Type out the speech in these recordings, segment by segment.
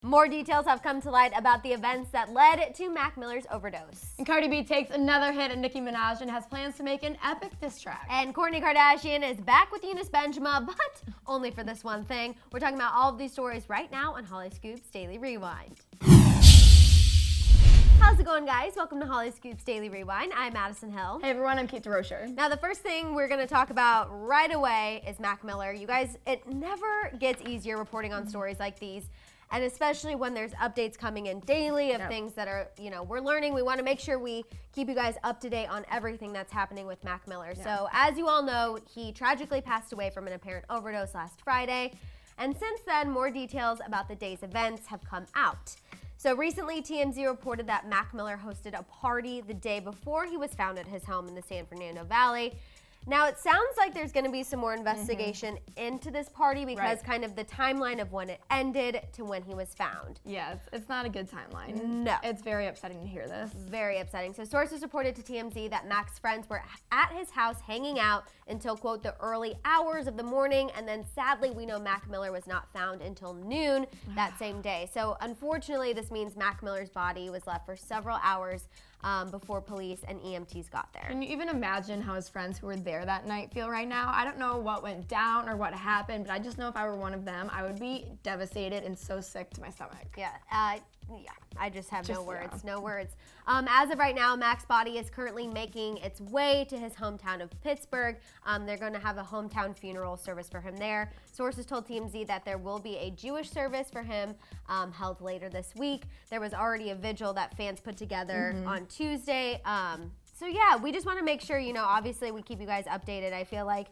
More details have come to light about the events that led to Mac Miller's overdose. And Cardi B takes another hit at Nicki Minaj and has plans to make an epic diss track. And Kourtney Kardashian is back with Eunice Benjamin, but only for this one thing. We're talking about all of these stories right now on Hollyscoop's Daily Rewind. How's it going, guys? Welcome to Hollyscoop's Daily Rewind. I'm Madison Hill. Hey everyone, I'm Kate DeRocher. Now, the first thing we're going to talk about right away is Mac Miller. You guys, it never gets easier reporting on stories like these. And especially when there's updates coming in daily of things that are, we're learning. We want to make sure we keep you guys up to date on everything that's happening with Mac Miller. Yeah. So as you all know, he tragically passed away from an apparent overdose last Friday. And since then, more details about the day's events have come out. So recently, TMZ reported that Mac Miller hosted a party the day before he was found at his home in the San Fernando Valley. Now, it sounds like there's going to be some more investigation into this party because kind of the timeline of when it ended to when he was found. Yeah, it's not a good timeline. No. It's very upsetting to hear this. Very upsetting. So sources reported to TMZ that Mac's friends were at his house hanging out until, quote, the early hours of the morning. And then sadly, we know Mac Miller was not found until noon that same day. So unfortunately, this means Mac Miller's body was left for several hours before police and EMTs got there. Can you even imagine how his friends who were there that night feel right now? I don't know what went down or what happened, but I just know if I were one of them, I would be devastated and so sick to my stomach. Yeah, I just have no words, no words. As of right now, Mac's body is currently making its way to his hometown of Pittsburgh. They're going to have a hometown funeral service for him there. Sources told TMZ that there will be a Jewish service for him held later this week. There was already a vigil that fans put together on Tuesday. So yeah, we just want to make sure, obviously we keep you guys updated. I feel like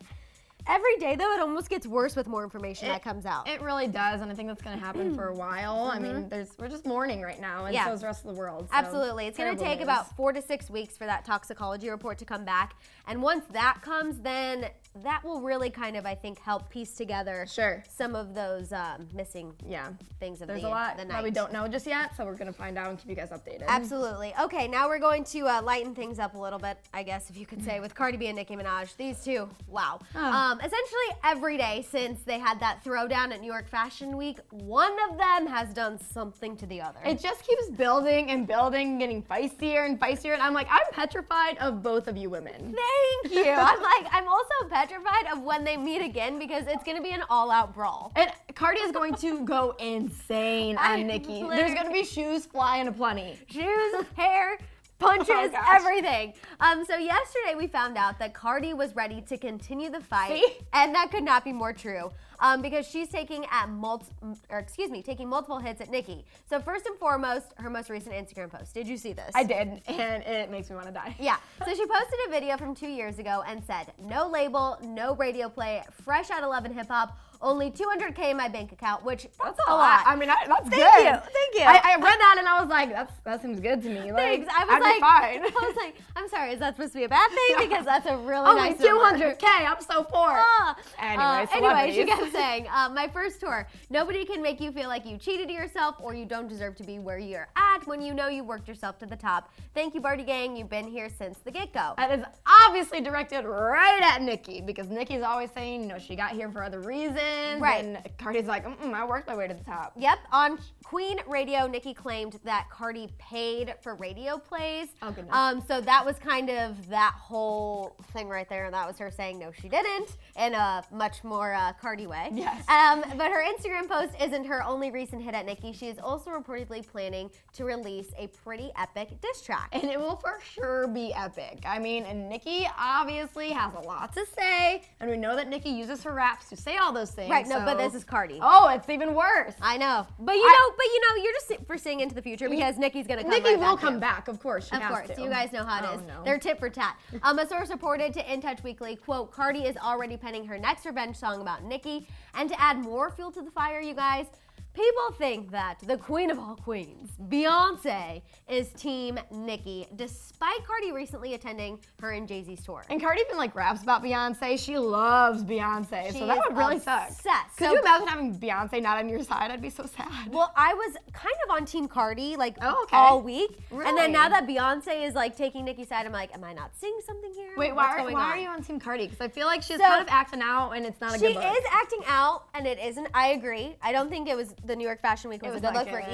every day, though, it almost gets worse with more information that comes out. It really does, and I think that's going to happen for a while. I mean, we're just mourning right now, and so is the rest of the world. So absolutely. It's going to take about 4 to 6 weeks for that toxicology report to come back. And once that comes, then that will really kind of, I think, help piece together some of those missing things of There's the a lot night. that we don't know just yet, so we're going to find out and keep you guys updated. Absolutely. Okay, now we're going to lighten things up a little bit, I guess, if you could say, with Cardi B and Nicki Minaj. These two, wow. Essentially every day since they had that throwdown at New York Fashion Week, one of them has done something to the other. It just keeps building and building, getting feistier and feistier, and I'm like, I'm petrified of both of you women. Thank you. I'm also petrified of when they meet again because it's going to be an all-out brawl. And Cardi is going to go insane on Nicki. There's going to be shoes flying aplenty. Shoes, hair, punches, everything. So yesterday we found out that Cardi was ready to continue the fight, and that could not be more true. Because she's taking multiple hits at Nicki. So first and foremost, her most recent Instagram post. Did you see this? I did, and it makes me want to die. Yeah. So she posted a video from 2 years ago and said, "No label, no radio play, fresh out of Love and Hip Hop, only $200K in my bank account," which that's a lot. I mean, that's good. Thank you. I read that and I was like, that seems good to me. Like, thanks. I'd be fine. I was like, I'm sorry, is that supposed to be a bad thing? Because that's a really nice number. Only $200K, I'm so poor. Anyway, she kept saying, my first tour, nobody can make you feel like you cheated yourself or you don't deserve to be where you're at when you know you worked yourself to the top. Thank you, Barty Gang. You've been here since the get-go. That is obviously directed right at Nicki because Nicki's always saying, she got here for other reasons. Right. And Cardi's like, I worked my way to the top. Yep. On Queen Radio, Nicki claimed that Cardi paid for radio plays. Oh, goodness. So that was kind of that whole thing right there. And that was her saying, no, she didn't, in a much more Cardi way. Yes. But her Instagram post isn't her only recent hit at Nicki. She is also reportedly planning to release a pretty epic diss track. And it will for sure be epic. I mean, and Nicki obviously has a lot to say, and we know that Nicki uses her raps to say all those things. Right, no, but this is Cardi. Oh, it's even worse. I know. But you're just foreseeing into the future because Nicki's gonna come Nicki right will back come back, of course. She of has course, to. you guys know how it is. No. They're tit for tat. A source reported to In Touch Weekly, quote, Cardi is already penning her next revenge song about Nicki. And to add more fuel to the fire, you guys, people think that the queen of all queens, Beyonce, is team Nicki, despite Cardi recently attending her and Jay-Z's tour. And Cardi even raps about Beyonce. She loves Beyonce, so that would really suck. Could you imagine having Beyonce not on your side? I'd be so sad. Well, I was kind of on Team Cardi all week, Really? and then now that Beyonce is taking Nicki's side, I'm like, am I not seeing something here? Wait, What's why going are on? you on Team Cardi? Because I feel like she's kind of acting out, and it's not a good look. She is acting out, and it isn't. I agree. I don't think it was the New York Fashion Week was a good not look for good.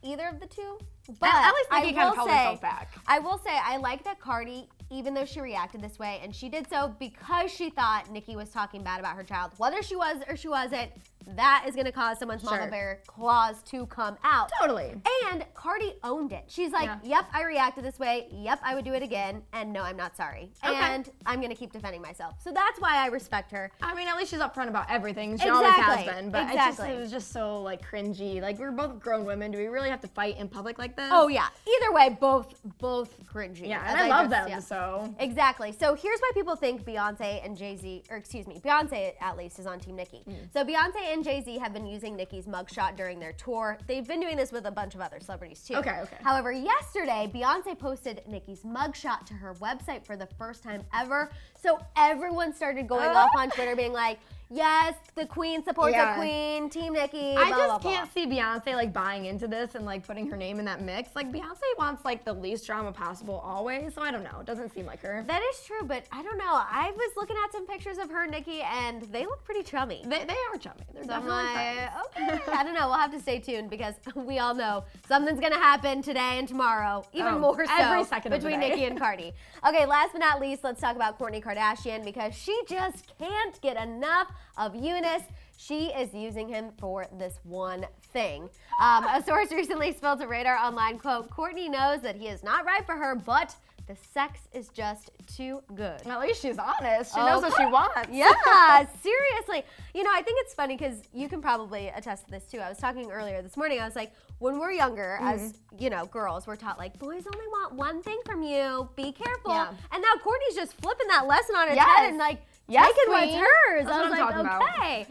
either of the two. But At least Nicki kind of held herself say, back. I will say, I like that Cardi, even though she reacted this way, and she did so because she thought Nicki was talking bad about her child. Whether she was or she wasn't, that is going to cause someone's mama bear claws to come out. Totally. And Cardi owned it. She's like, yep, I reacted this way. Yep, I would do it again. And no, I'm not sorry. Okay. And I'm going to keep defending myself. So that's why I respect her. I mean, at least she's upfront about everything. She always has been. But it was just so like cringy. Like, we're both grown women. Do we really have to fight in public like this? Oh yeah. Either way, both cringy. Yeah, and I love them, so. Exactly. So here's why people think Beyonce and Jay-Z, or excuse me, Beyonce at least is on Team Nicki. So Beyonce and Jay-Z have been using Nicki's mugshot during their tour. They've been doing this with a bunch of other celebrities too. Okay. However, yesterday, Beyonce posted Nicki's mugshot to her website for the first time ever. So everyone started going off on Twitter being like, yes, the queen supports the queen, Team Nicki, I blah, just blah, can't see Beyonce like buying into this and like putting her name in that mix. Like, Beyonce wants like the least drama possible always, so I don't know. It doesn't seem like her. That is true, but I don't know. I was looking at some pictures of her and Nicki, and they look pretty chummy. They are chummy. They're So I'm definitely like, friends. okay, I don't know. We'll have to stay tuned because we all know something's gonna happen today and tomorrow, even more so every second of the between day. Nicki and Cardi. Okay, last but not least, let's talk about Kourtney Kardashian because she just can't get enough of Eunice. She is using him for this one thing. A source recently spilled to Radar Online, quote, Kourtney knows that he is not right for her, but the sex is just too good. At least she's honest. She knows what she wants. Yeah, seriously. You know, I think it's funny because you can probably attest to this too. I was talking earlier this morning. I was like, when we're younger, as you know, girls, we're taught like, boys only want one thing from you. Be careful. Yeah. And now Kourtney's just flipping that lesson on its head and like taking what's queen. hers. That's I was what I'm like, talking about. okay.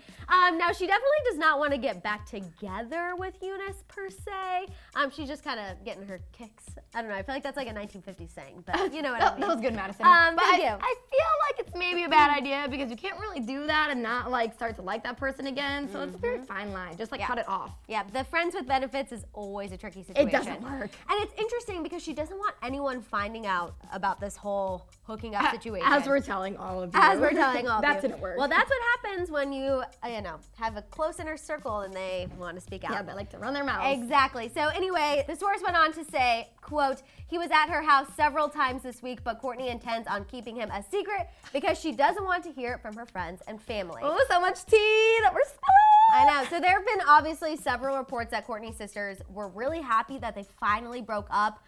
Now she definitely does not want to get back together with Eunice per se. She's just kind of getting her kicks. I don't know. I feel like that's like a 1950s saying, but you know what I mean. That was good, Madison. But but thank you. I feel like it's maybe a bad idea because you can't really do that and not like start to like that person again. So it's a very fine line. Just like cut it off. Yeah, the friends with benefits is always a tricky situation. It doesn't work. And it's interesting because she doesn't want anyone finding out about this whole hooking up situation. As we're telling all of you. As we're telling all of you. That didn't work. Well, that's what happens when you have a close inner circle and they want to speak out. Yeah, they like to run their mouths. Exactly. So anyway, the source went on to say, quote, he was at her house several times this week, but Kourtney intends on keeping him a secret because she doesn't want to hear it from her friends and family. Oh, so much tea that we're spilling. I know. So there have been obviously several reports that Kourtney's sisters were really happy that they finally broke up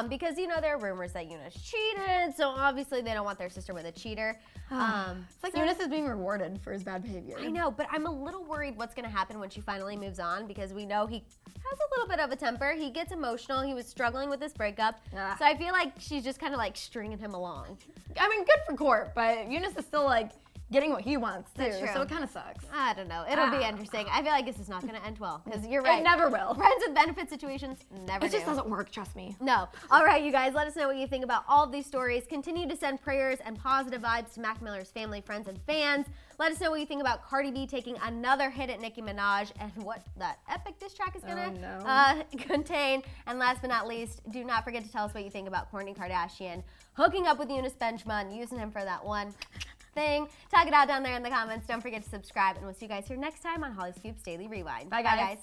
because, you know, there are rumors that Eunice cheated. So obviously they don't want their sister with a cheater. It's like Eunice is being rewarded for his bad behavior. I know, but I'm a little worried what's going to happen when she finally moves on because we know he has a little bit of a temper. He gets emotional. He was struggling with this breakup. So I feel like she's just kind of like stringing him along. I mean, good for Court, but Eunice is still like getting what he wants too. That's true. So it kind of sucks. I don't know. It'll be interesting. I feel like this is not going to end well because you're right. It never will. Friends with benefit situations never It just do. doesn't work, trust me. No. All right, you guys, let us know what you think about all of these stories. Continue to send prayers and positive vibes to Mac Miller's family, friends, and fans. Let us know what you think about Cardi B taking another hit at Nicki Minaj and what that epic diss track is going to contain. And last but not least, do not forget to tell us what you think about Kourtney Kardashian hooking up with Eunice Benjamin, using him for that one thing. Talk it out down there in the comments. Don't forget to subscribe, and we'll see you guys here next time on Hollyscoop's Daily Rewind. Bye, guys.